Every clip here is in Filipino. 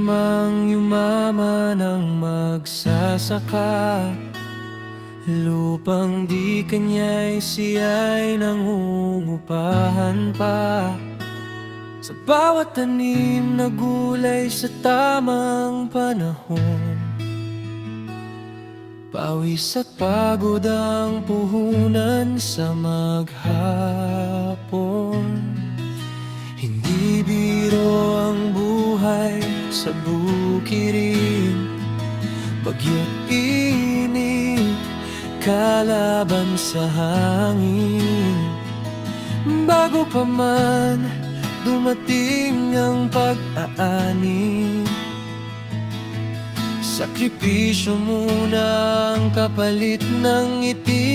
mang yumaman ang magsasaka, lupang di kanya'y siya'y nangungupahan pa. Sa bawat tanim na gulay sa tamang panahon, pawis at pagod ang puhunan sa maghapon. Hindi biro ang buhay sa bukirin, bagyo't init kalaban sa hangin. Bago pa man dumating ang pag-aani, sakripisyo muna ang kapalit ng ngiti.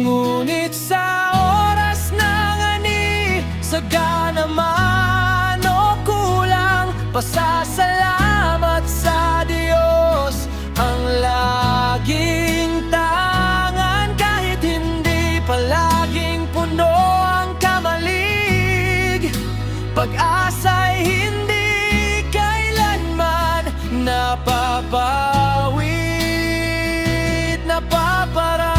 Ngunit sa oras ng ani, sagana man o kulang, pasasalamat sa Diyos ang laging tangan. Kahit hindi palaging puno ang kamalig, pag-asa'y hindi kailanman napapawid, napaparang.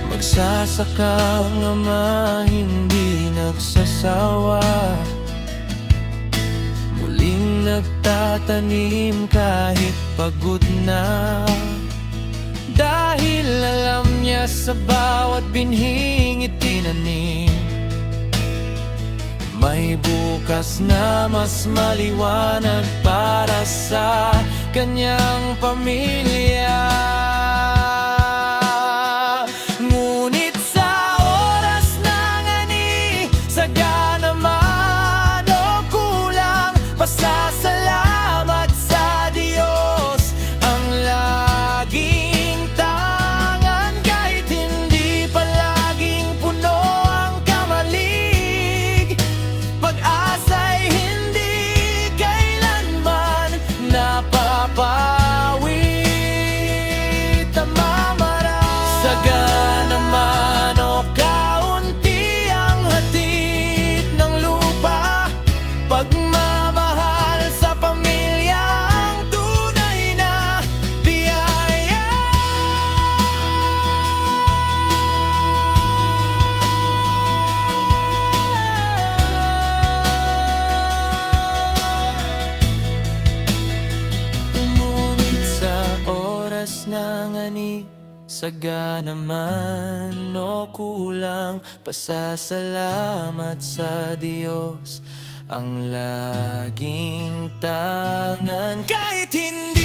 Magsasaka ang ama, hindi nagsasawa, muling nagtatanim kahit pagod na. Dahil alam niya sa bawat binhing itinanim, may bukas na mas maliwanag para sa kanyang pamilya. Ngunit sa oras ng ani, sagana man o kulang, pasasalamat sa Diyos ang laging tangan. Kahit hindi palaging puno ang kamalig, pag-asa'y hindi kailanman napapawid, namamaraan. Sagana man o kaunti ang hatid ng lupa, pagmamahal sa pamilya ang tunay na biyaya. Ngunit sa oras ng ani, sagana man o kulang, pasasalamat sa Diyos ang laging tangan. Kahit hindi